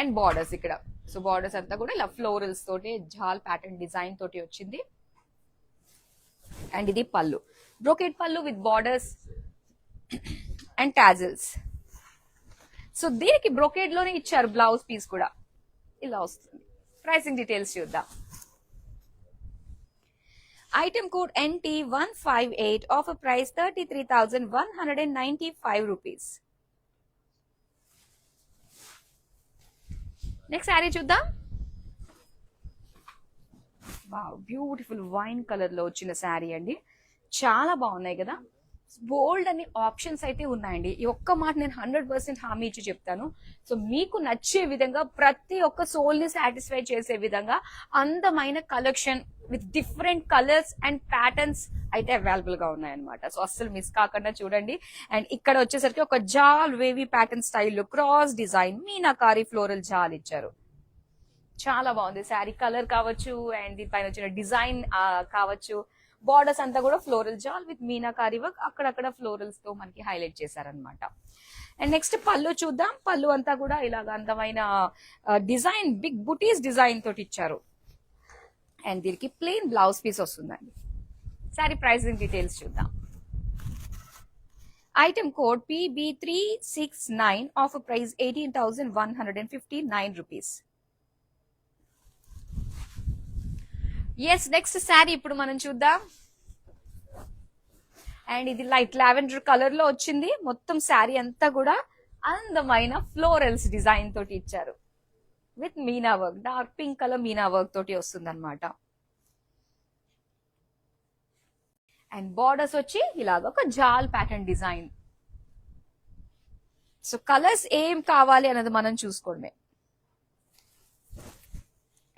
అండ్ బార్డర్స్ ఇక్కడ, సో బార్డర్స్ అంతా కూడా ఇలా ఫ్లోరల్స్ తోటి జాల్ ప్యాటర్న్ డిజైన్ తోటి వచ్చింది. అండ్ ఇది పళ్ళు, బ్రోకెట్ పళ్ళు with borders and tassels. So దీనికి బ్రోకెడ్ లోనే ఇచ్చారు బ్లౌజ్ పీస్ కూడా, ఇలా వస్తుంది. ప్రైసింగ్ డీటెయిల్స్ చూద్దాం. Item code NT158, offer price 33,195 rupees. Next sari చూద్దాం. వావ్, బ్యూటిఫుల్ వైన్ కలర్ లో వచ్చిన శారీ అండి. చాలా బాగున్నాయి కదా. బోల్డ్ అన్ని ఆప్షన్స్ అయితే ఉన్నాయండి. ఈ ఒక్క మాట నేను 100% హామీ ఇచ్చి చెప్తాను. సో మీకు నచ్చే విధంగా, ప్రతి ఒక్క సోల్ ని సాటిస్ఫై చేసే విధంగా అందమైన collection with different colours and patterns అయితే అవైలబుల్ గా ఉన్నాయన్నమాట. సో అస్సలు మిస్ కాకుండా చూడండి. అండ్ ఇక్కడ వచ్చేసరికి ఒక జాల్ వేవీ ప్యాటర్న్ స్టైల్లో క్రాస్ డిజైన్ మీనాకారి ఫ్లోరల్ జాల్ ఇచ్చారు. చాలా బాగుంది శారీ కలర్ కావచ్చు, అండ్ దీనిపైన వచ్చిన డిజైన్ కావచ్చు. బార్డర్స్ అంతా కూడా ఫ్లోరల్ జాల్ విత్ మీనాకారి వర్క్, అక్కడక్కడ ఫ్లోరల్స్ తో మనకి హైలైట్ చేశారనమాట. అండ్ నెక్స్ట్ పళ్ళు చూద్దాం. పళ్ళు అంతా కూడా ఇలాగ అందమైన డిజైన్, బిగ్ బుటీస్ డిజైన్ తోటి ఇచ్చారు. అండ్ దీనికి ప్లెయిన్ బ్లౌజ్ పీస్ వస్తుందండి. శారీ ప్రైసింగ్ డీటెయిల్స్ చూద్దాం. Item code PB369, offer price 18,159 rupees. Yes, next sari ఇప్పుడు మనం చూద్దాం. అండ్ ఇది లైట్ లావెండర్ కలర్ లో వచ్చింది. మొత్తం శారీ అంతా కూడా అందమైన ఫ్లోరల్స్ డిజైన్ తోటి ఇచ్చారు with meena work, dark pink colour Meena work తోటి వస్తుంది అనమాట. అండ్ బార్డర్స్ వచ్చి ఇలాగ ఒక jaal pattern design. So colours ఏం కావాలి అన్నది మనం చూసుకోండి.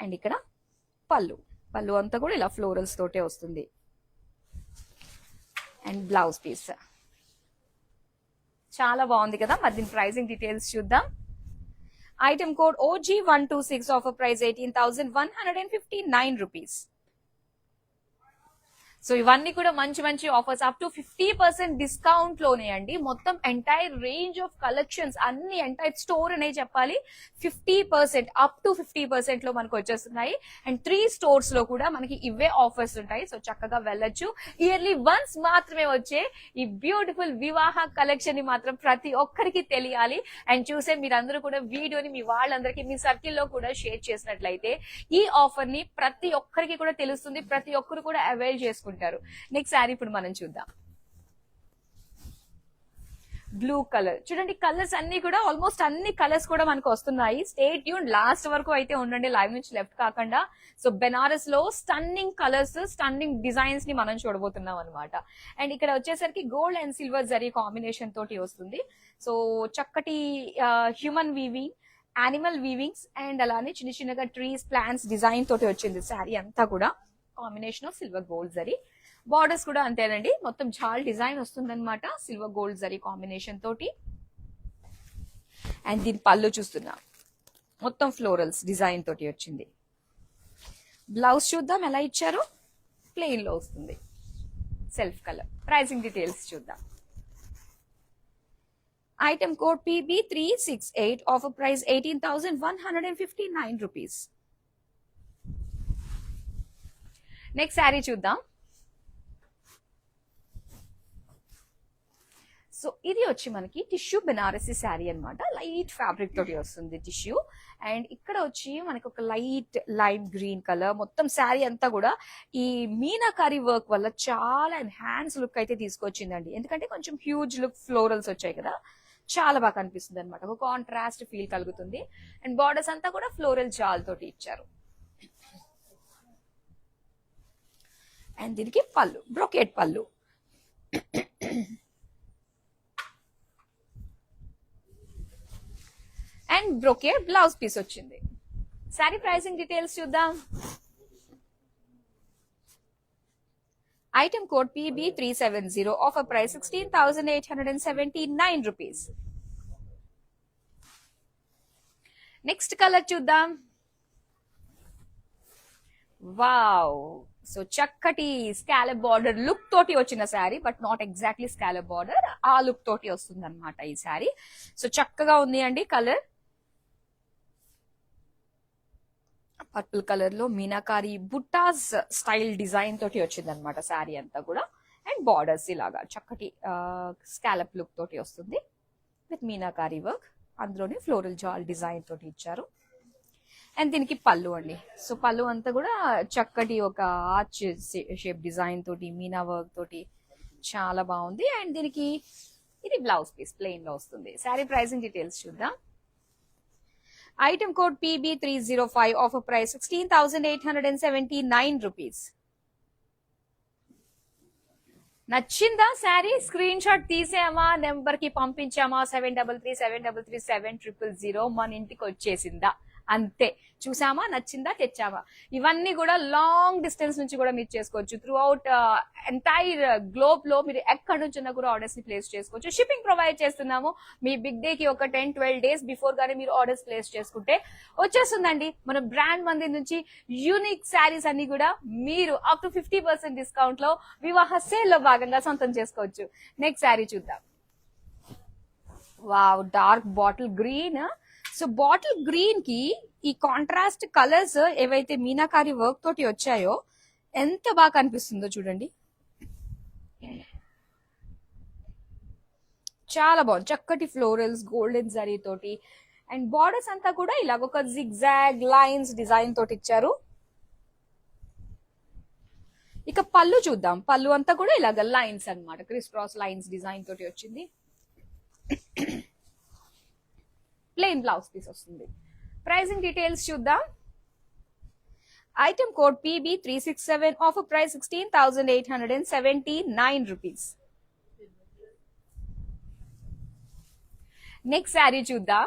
అండ్ ఇక్కడ పళ్ళు, పళ్ళు అంతా కూడా ఇలా ఫ్లోరల్స్ తోటే వస్తుంది. అండ్ బ్లౌజ్ పీస్ చాలా బాగుంది కదా. మరి దీని ప్రైసింగ్ డీటెయిల్స్ చూద్దాం. Item code OG126, offer price 18,159 rupees. So ఇవన్నీ కూడా మంచి మంచి ఆఫర్స్, అప్ టు 50% డిస్కౌంట్ లోనే అండి. మొత్తం ఎంటైర్ రేంజ్ ఆఫ్ కలెక్షన్స్ అన్ని, ఎంటైర్ స్టోర్ అనే చెప్పాలి, 50% అప్ టు 50% లో మనకు వచ్చేస్తున్నాయి. అండ్ 3 స్టోర్స్ లో కూడా మనకి ఇవే ఆఫర్స్ ఉంటాయి. సో చక్కగా వెళ్ళొచ్చు. ఇయర్లీ వన్స్ మాత్రమే వచ్చే ఈ బ్యూటిఫుల్ వివాహ కలెక్షన్ ని మాత్రం ప్రతి ఒక్కరికి తెలియాలి. అండ్ చూసే మీరందరూ కూడా వీడియోని మీ వాళ్ళందరికీ, మీ సర్కిల్లో కూడా షేర్ చేసినట్లయితే ఈ ఆఫర్ ని ప్రతి ఒక్కరికి కూడా తెలుస్తుంది, ప్రతి ఒక్కరు కూడా అవైల్ చేసుకుంటారు. నెక్స్ట్ శారీ ఇప్పుడు మనం చూద్దాం. బ్లూ కలర్ చూడండి. కలర్స్ అన్ని కూడా ఆల్మోస్ట్ అన్ని కలర్స్ కూడా మనకు వస్తున్నాయి. స్టే ట్యూన్, లాస్ట్ వరకు అయితే ఉండండి, లైవ్ నుంచి లెఫ్ట్ కాకుండా. సో బెనారస్ లో స్టన్నింగ్ కలర్స్, స్టన్నింగ్ డిజైన్స్ ని మనం చూడబోతున్నాం అనమాట. అండ్ ఇక్కడ వచ్చేసరికి gold and silver zari combination తోటి వస్తుంది. సో చక్కటి హ్యూమన్ వీవింగ్, యానిమల్ వీవింగ్స్, అండ్ అలానే చిన్న చిన్నగా ట్రీస్, ప్లాంట్స్ డిజైన్ తోటి వచ్చింది శారీ అంతా కూడా. Combination of silver gold zari. Borders కూడా అంతేనండి, మొత్తం జాల్ డిజైన్ వస్తుంది అనమాట, సిల్వర్ గోల్డ్ జరీ కాంబినేషన్ తోటి. అండ్ దీని పళ్ళు చూస్తున్నాం, మొత్తం ఫ్లోరల్స్ డిజైన్ తోటి వచ్చింది. బ్లౌజ్ చూద్దాం ఎలా ఇచ్చారు. ప్లెయిన్ లో వస్తుంది, సెల్ఫ్ కలర్. ప్రైసింగ్ డీటెయిల్స్ చూద్దాం. Item code PB368, offer price 18,159 rupees. Next sari చూద్దాం. సో ఇది వచ్చి మనకి టిష్యూ బెనారసీ శారీ అనమాట. లైట్ ఫ్యాబ్రిక్ తోటి వస్తుంది టిష్యూ. అండ్ ఇక్కడ వచ్చి మనకి ఒక లైట్ లైమ్ గ్రీన్ కలర్, మొత్తం శారీ అంతా కూడా ఈ మీనాకారి వర్క్ వల్ల చాలా ఎన్హాన్స్ లుక్ అయితే తీసుకొచ్చిందండి. ఎందుకంటే కొంచెం హ్యూజ్ లుక్ ఫ్లోరల్స్ వచ్చాయి కదా, చాలా బాగా కనిపిస్తుంది అనమాట. ఒక కాంట్రాస్ట్ ఫీల్ కలుగుతుంది. అండ్ బార్డర్స్ అంతా కూడా ఫ్లోరల్ జాల్ తోటి ఇచ్చారు. అండ్ దీనికి పళ్ళు, బ్రొకేట్ పళ్ళు. అండ్ బ్రొకేట్ బ్లౌజ్ పీస్ వచ్చింది. శారీ ప్రైసింగ్ డీటెయిల్స్ చూద్దాం. Item code PB370, offer price 16,879 rupees. Next colour చూద్దాం. వావ్, సో చక్కటి స్కాలప్ బార్డర్ లుక్ తోటి వచ్చిన sari, but not exactly scallop border, ఆ లుక్ తోటి వస్తుంది అనమాట ఈ శారీ. సో చక్కగా ఉంది అండి కలర్. పర్పుల్ కలర్ లో మీనాకారి బుట్టాస్ స్టైల్ డిజైన్ తోటి వచ్చింది అనమాట శారీ అంతా కూడా. అండ్ బార్డర్స్ ఇలాగా చక్కటి స్కాలప్ లుక్ తోటి వస్తుంది విత్ మీనాకారి వర్క్. అందులోనే ఫ్లోరల్ జాల్ డిజైన్ తోటి ఇచ్చారు. అండ్ దీనికి పళ్ళు అండి. సో పళ్ళు అంతా కూడా చక్కటి ఒక ఆర్చ్ షేప్ డిజైన్ తోటి మీనా వర్క్ తోటి చాలా బాగుంది. అండ్ దీనికి ఇది బ్లౌజ్ పీస్ ప్లెయిన్ లో వస్తుంది. శారీ ప్రైసింగ్ డీటెయిల్స్ చూద్దాం. Item code PB305, offer price 16,879 rupees. నచ్చిందా శారీ? స్క్రీన్ షాట్ తీసామా, నెంబర్ కి పంపించామా, 7337337000, మన ఇంటికి వచ్చేసిందా, అంతే. చూసామా, నచ్చిందా, తెచ్చామా. ఇవన్నీ కూడా లాంగ్ డిస్టెన్స్ నుంచి కూడా మీరు చేసుకోవచ్చు. త్రూ అవుట్ ఎంటైర్ గ్లోబ్ లో మీరు ఎక్కడి నుంచి ఉన్నా కూడా ఆర్డర్స్ ని ప్లేస్ చేసుకోవచ్చు. షిప్పింగ్ ప్రొవైడ్ చేస్తున్నాము. మీ బిగ్ డే కి ఒక 10-12 days బిఫోర్ గానీ మీరు ఆర్డర్స్ ప్లేస్ చేసుకుంటే వచ్చేస్తుందండి. మన బ్రాండ్ మంది నుంచి యూనిక్ శారీస్ అన్ని కూడా మీరు అప్ టు 50% డిస్కౌంట్ లో వివాహ సేల్ లో భాగంగా సొంతం చేసుకోవచ్చు. నెక్స్ట్ శారీ చూద్దాం. Wow, dark bottle green. So bottle green కి ఈ కాంట్రాస్ట్ కలర్స్ ఏవైతే మీనాకారి వర్క్ తోటి వచ్చాయో ఎంత బాగా కనిపిస్తుందో చూడండి. చాలా బాగుంది. చక్కటి ఫ్లోరల్స్, గోల్డెన్ జరీ తోటి. అండ్ బార్డర్స్ అంతా కూడా ఇలాగ ఒక జిగ్జాగ్ లైన్స్ డిజైన్ తోటి ఇచ్చారు. ఇక పళ్ళు చూద్దాం. పళ్ళు అంతా కూడా ఇలాగ లైన్స్ అన్నమాట, క్రిస్ క్రాస్ లైన్స్ డిజైన్ తోటి వచ్చింది. ప్లెయిన్ బ్లౌజ్ పీస్ వస్తుంది. ప్రైసింగ్ డీటెయిల్స్ చూద్దాం. Item code PB367, offer price 16,879 rupees. Next sari చూద్దాం.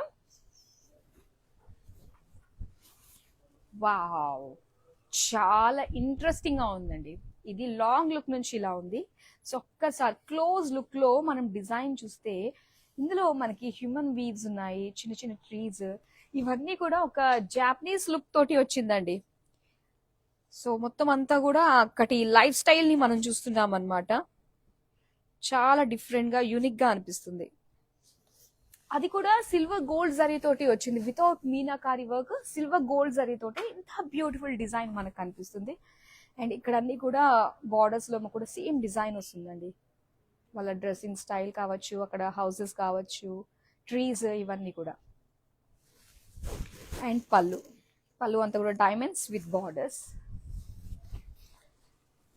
వావ్, చాలా ఇంట్రెస్టింగ్ గా ఉందండి. ఇది లాంగ్ లుక్ నుంచి ఇలా ఉంది. సో ఒక్కసారి క్లోజ్ లుక్ లో మనం డిజైన్ చూస్తే ఇందులో మనకి హ్యూమన్ వీవ్స్ ఉన్నాయి, చిన్న చిన్న ట్రీస్, ఇవన్నీ కూడా ఒక జాపనీస్ లుక్ తోటి వచ్చిందండి. సో మొత్తం అంతా కూడా అక్కడి లైఫ్ స్టైల్ ని మనం చూస్తున్నాం అన్నమాట. చాలా డిఫరెంట్ గా యూనిక్ గా అనిపిస్తుంది. అది కూడా సిల్వర్ గోల్డ్ జరీ తోటి వచ్చింది. Without meenakari work, silver gold zari తోటి ఇంత బ్యూటిఫుల్ డిజైన్ మనకు కనిపిస్తుంది. అండ్ ఇక్కడ అన్ని కూడా బార్డర్స్ లో కూడా సేమ్ డిజైన్ వస్తుందండి. వాళ్ళ డ్రెస్సింగ్ స్టైల్ కావచ్చు, అక్కడ హౌసెస్ కావచ్చు, ట్రీస్, ఇవన్నీ కూడా. అండ్ పళ్ళు అంతా కూడా డైమండ్స్ విత్ బార్డర్స్.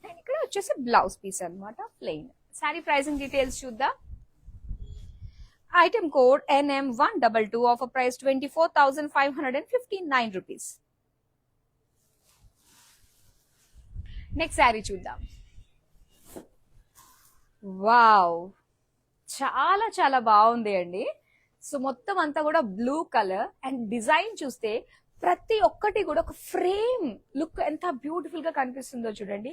అండ్ ఇక్కడ వచ్చేసి బ్లౌజ్ పీస్ అన్నమాట, ప్లెయిన్. శారీ ప్రైసింగ్ డీటెయిల్స్ చూద్దాం. Item code NM122, offer price 24,559 rupees. Next sari చూద్దాం. వావ్, చాలా చాలా బాగుంది అండి. సో మొత్తం అంతా కూడా బ్లూ కలర్. అండ్ డిజైన్ చూస్తే ప్రతి ఒక్కటి కూడా ఒక ఫ్రేమ్ లుక్ ఎంత బ్యూటిఫుల్ గా కనిపిస్తుందో చూడండి.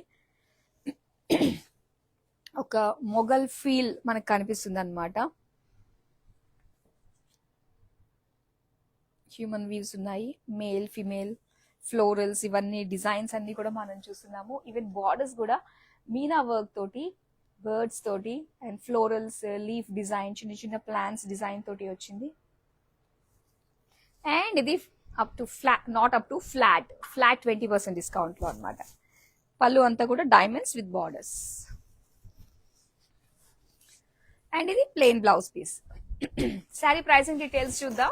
ఒక మొఘల్ ఫీల్ మనకు కనిపిస్తుంది అన్నమాట. హ్యూమన్ వీవ్స్ ఉన్నాయి, మేల్ ఫిమేల్ ఫ్లోరల్స్, ఇవన్నీ డిజైన్స్ అన్ని కూడా మనం చూస్తున్నాము. ఈవెన్ బార్డర్స్ కూడా మీనా వర్క్ తోటి, బర్డ్స్ తోటి, అండ్ ఫ్లోరల్స్, లీఫ్ డిజైన్, చిన్న చిన్న ప్లాంట్స్ డిజైన్ తోటి వచ్చింది. అండ్ ఇది up to flat, not up to flat 20% discount లో అనమాట. పళ్ళు అంతా కూడా డైమండ్స్ విత్ బార్డర్స్. అండ్ ఇది plain blouse piece. Sari pricing details చూద్దాం.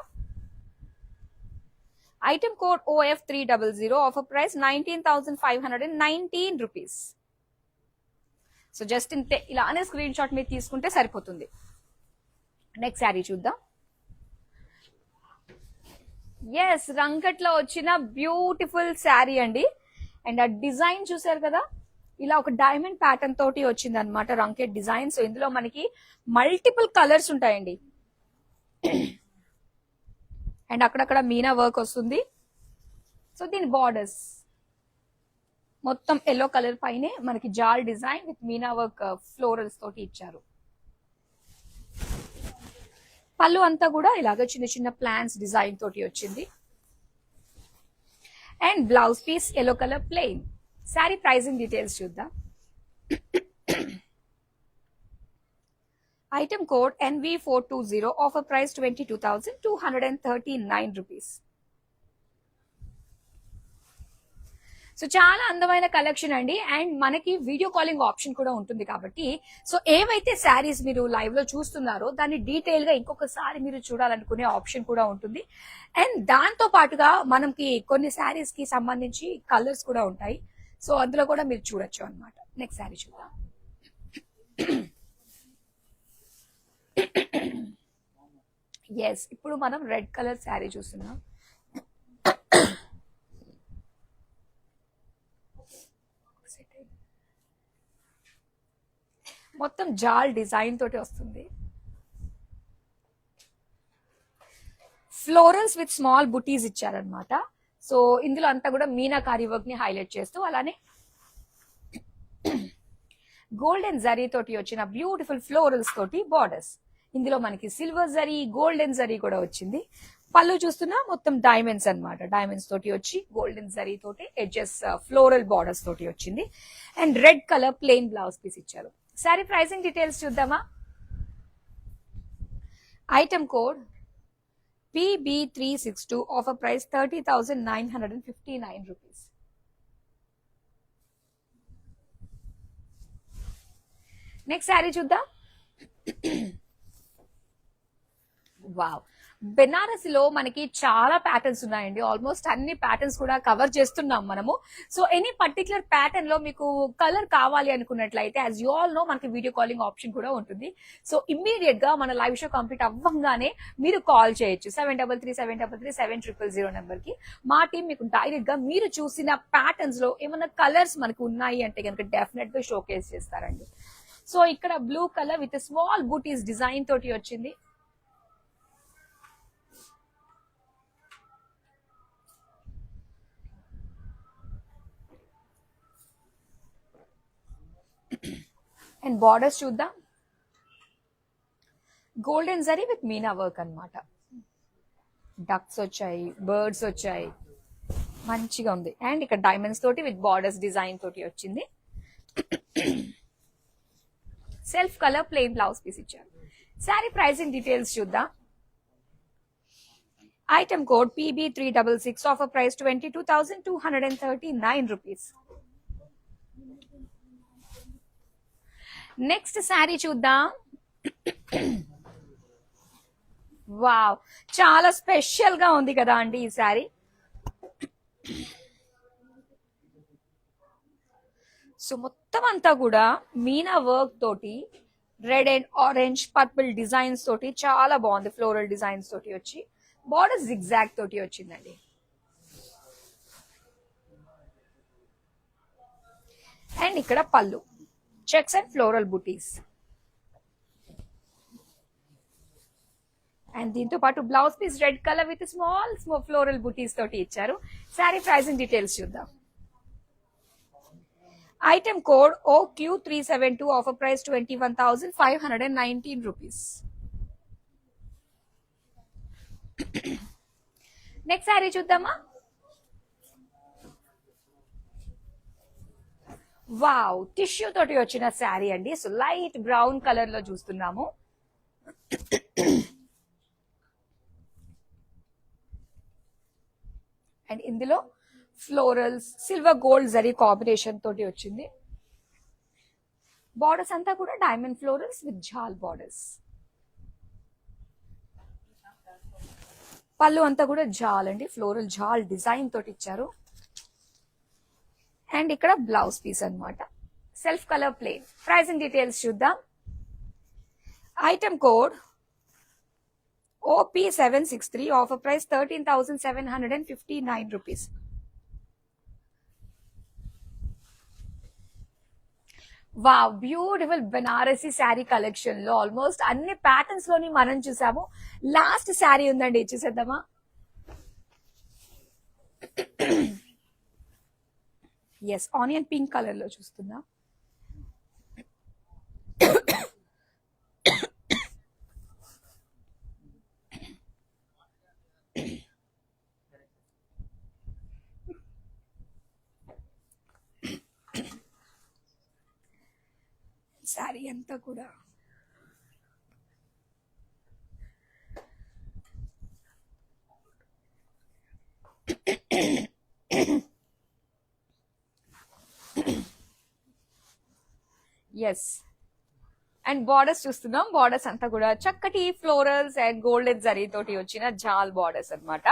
Item code OF300, offer price 19,519 rupees. So just ఇంతే, ఇలానే స్క్రీన్ షాట్ మీరు తీసుకుంటే సరిపోతుంది. నెక్స్ట్ శారీ చూద్దాం. ఎస్, రంగట్లో వచ్చిన బ్యూటిఫుల్ శారీ అండి. అండ్ ఆ డిజైన్ చూసారు కదా, ఇలా ఒక డైమండ్ ప్యాటర్న్ తోటి వచ్చింది అనమాట రంకెట్ డిజైన్. సో ఇందులో మనకి మల్టిపుల్ కలర్స్ ఉంటాయండి. అండ్ అక్కడక్కడ మీనా వర్క్ వస్తుంది. సో దీని బార్డర్స్ మొత్తం ఎల్లో కలర్ పైనే మనకి jaal design with meena work florals తోటి ఇచ్చారు. పళ్ళు అంతా కూడా ఇలాగ చిన్న చిన్న ప్లాంట్స్ డిజైన్ తోటి వచ్చింది. And blouse piece yellow colour plain. Sari pricing details చూద్దాం. Item code NV420, offer price 22,239 rupees. So చాలా అందమైన కలెక్షన్ అండి. అండ్ మనకి వీడియో కాలింగ్ ఆప్షన్ కూడా ఉంటుంది కాబట్టి, సో ఏవైతే శారీస్ మీరు లైవ్ లో చూస్తున్నారో దాన్ని డీటెయిల్ గా ఇంకొకసారి మీరు చూడాలనుకునే ఆప్షన్ కూడా ఉంటుంది. అండ్ దాంతో పాటుగా మనకి కొన్ని శారీస్ కి సంబంధించి కలర్స్ కూడా ఉంటాయి. సో అందులో కూడా మీరు చూడొచ్చు అనమాట. నెక్స్ట్ శారీ చూద్దాం. ఎస్, ఇప్పుడు మనం రెడ్ కలర్ శారీ చూస్తున్నాం. మొత్తం జాల్ డిజైన్ తోటి వస్తుంది. ఫ్లోరల్స్ విత్ స్మాల్ బుటీస్ ఇచ్చారనమాట. సో ఇందులో అంతా కూడా మీనాకారి వర్క్ ని హైలైట్ చేస్తూ, అలానే గోల్డెన్ జరీ తోటి వచ్చిన బ్యూటిఫుల్ ఫ్లోరల్స్ తోటి బార్డర్స్. ఇందులో మనకి సిల్వర్ జరీ, గోల్డెన్ జరీ కూడా వచ్చింది. పళ్ళు చూస్తున్నా మొత్తం డైమండ్స్ అన్నమాట. డైమండ్స్ తోటి వచ్చి గోల్డెన్ జరీ తోటి ఎడ్జెస్ ఫ్లోరల్ బార్డర్స్ తోటి వచ్చింది. And red colour plain blouse piece ఇచ్చారు. శారీ ప్రైసింగ్ డీటెయిల్స్ చూద్దామా. Item code PB362, offer price 30,959 rupees. Next sari చూద్దాం. వావ్, బెనారసీలో మనకి చాలా ప్యాటర్న్స్ ఉన్నాయండి. ఆల్మోస్ట్ అన్ని ప్యాటర్న్స్ కూడా కవర్ చేస్తున్నాం మనము. సో ఎనీ పర్టికులర్ ప్యాటర్న్ లో మీకు కలర్ కావాలి అనుకున్నట్లయితే, యాజ్ యూ ఆల్ నో, మనకి వీడియో కాలింగ్ ఆప్షన్ కూడా ఉంటుంది. సో ఇమ్మీడియట్ గా మన లైవ్ షో కంప్లీట్ అవ్వగానే మీరు కాల్ చేయొచ్చు 7333337000 నెంబర్ కి. మా టీం మీకు డైరెక్ట్ గా మీరు చూసిన ప్యాటర్న్స్ లో ఏమైనా కలర్స్ మనకు ఉన్నాయి అంటే కనుక డెఫినెట్ గా షోకేస్ చేస్తారండి. సో ఇక్కడ బ్లూ కలర్ విత్ స్మాల్ బూటీస్ డిజైన్ తోటి వచ్చింది. అండ్ బార్డర్స్ చూద్దాం. Golden zari with meena work అన్నమాట. డక్స్ వచ్చాయి, బర్డ్స్ వచ్చాయి, మంచిగా ఉంది. అండ్ ఇక్కడ డైమండ్స్ తోటి విత్ బార్డర్స్ డిజైన్ తోటి వచ్చింది. Self colour plain blouse piece ఇచ్చారు. శారీ ప్రైసింగ్ డీటెయిల్స్ చూద్దాం. Item code PB366, offer price 22,239 rupees. Next sari చూద్దాం. వావ్, చాలా స్పెషల్ గా ఉంది కదా అండి ఈ శారీ. సో మొత్తం అంతా కూడా మీనా వర్క్ తోటి red and orange purple designs తోటి చాలా బాగుంది. ఫ్లోరల్ డిజైన్స్ తోటి వచ్చి బార్డర్ జిగ్జాగ్ తోటి వచ్చిందండి. అండ్ ఇక్కడ పళ్ళు checks and floral butis. And దీంతో పాటు blouse piece red colour with small floral butis తోటి ఇచ్చారు. శారీ ప్రైసింగ్ డీటెయిల్స్ చూద్దాం. Item code OQ372, offer price 21,519 rupees. Next sari చూద్దామా. వావ్, టిష్యూ తోటి వచ్చిన శారీ అండి. సో లైట్ బ్రౌన్ కలర్ లో చూస్తున్నాము. అండ్ ఇందులో florals silver gold zari combination తోటి వచ్చింది. బార్డర్స్ అంతా కూడా డైమండ్ ఫ్లోరల్స్ విత్ జాల్ బార్డర్స్. పళ్ళు అంతా కూడా జాల్ అండి, ఫ్లోరల్ జాల్ డిజైన్ తోటి ఇచ్చారు. అండ్ ఇక్కడ బ్లౌజ్ పీస్ అన్నమాట, self colour plain. Pricing details చూద్దాం. Item code OP763, offer price 13,759 rupees. Wow, beautiful Banarasi sari collection లో ఆల్మోస్ట్ అన్ని ప్యాటర్న్స్ లోని మనం చూసాము. లాస్ట్ శారీ ఉందండి, చూసేద్దామా? ఎస్, ఆనియన్ పింక్ కలర్ లో చూస్తున్నా. శారీ అంతా కూడా ఎస్, అండ్ బార్డర్స్ చూస్తున్నాం. బార్డర్స్ అంతా కూడా చక్కటి ఫ్లోరల్స్ అండ్ గోల్డెన్ జరీ తోటి వచ్చిన జాల్ బార్డర్స్ అన్నమాట.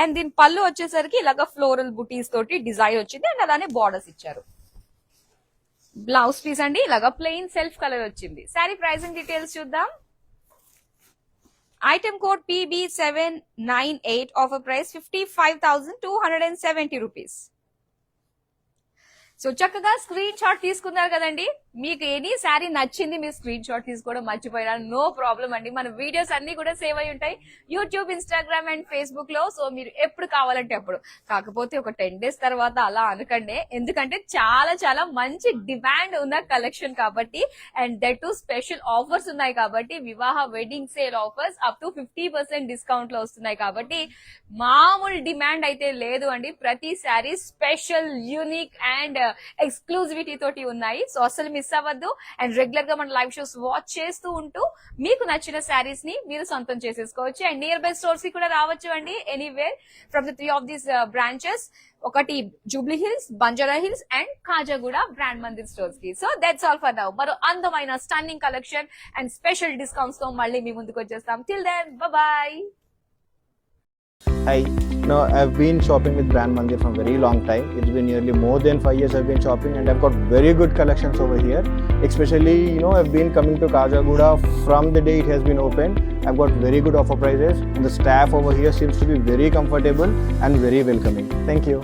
అండ్ దీని పళ్ళు వచ్చేసరికి ఇలాగ ఫ్లోరల్ బుటీస్ తోటి డిజైన్ వచ్చింది. అండ్ అలానే బార్డర్స్ ఇచ్చారు. బ్లౌజ్ పీస్ అండి ఇలాగా ప్లెయిన్ సెల్ఫ్ కలర్ వచ్చింది. శారీ ప్రైసింగ్ డీటెయిల్స్ చూద్దాం. Item code PB798, offer price 55,270 rupees. So చక్కగా స్క్రీన్ షాట్ తీసుకున్నారు కదండి. మీకు ఎనీ శారీ నచ్చింది, మీరు స్క్రీన్ షాట్ తీసుకోవడం మర్చిపోయినా నో ప్రాబ్లం అండి. మన వీడియోస్ అన్ని కూడా సేవ్ అయి ఉంటాయి యూట్యూబ్, ఇన్స్టాగ్రామ్ అండ్ ఫేస్బుక్ లో. సో మీరు ఎప్పుడు కావాలంటే అప్పుడు. కాకపోతే ఒక 10 days తర్వాత అలా అనకండి, ఎందుకంటే చాలా చాలా మంచి డిమాండ్ ఉన్న కలెక్షన్ కాబట్టి, and that to special offers ఉన్నాయి కాబట్టి, వివాహ wedding sale offers up to 50% discount లో వస్తున్నాయి కాబట్టి మామూలు డిమాండ్ అయితే లేదు అండి. ప్రతి sari special, unique and exclusivity తోటి ఉన్నాయి. సో అసలు మిస్ అవ్వద్దు. అండ్ రెగ్యులర్ గా మన లైవ్ షోస్ వాచ్ చేస్తూ ఉంటూ మీకు నచ్చిన శారీస్ ని మీరు సొంతం చేసేసుకోవచ్చు. అండ్ నియర్ బై స్టోర్స్ కి కూడా రావచ్చు అండి, anywhere from the 3 of these branches. ఒకటి Jubilee Hills, Banjara Hills and Khajaguda brand Mandir stores కి. So that's all for now. మరో అందమైన stunning collection and special discounts తో మళ్ళీ మీ ముందుకు వచ్చేస్తాం. Till then bye. Hi. No, I've been shopping with Brand Mandir from a very long time. It's been nearly more than 5 years I've been shopping, and I've got very good collections over here. Especially, I've been coming to Kajagoda from the day it has been opened. I've got very good offer prices, and the staff over here seems to be very comfortable and very welcoming. Thank you.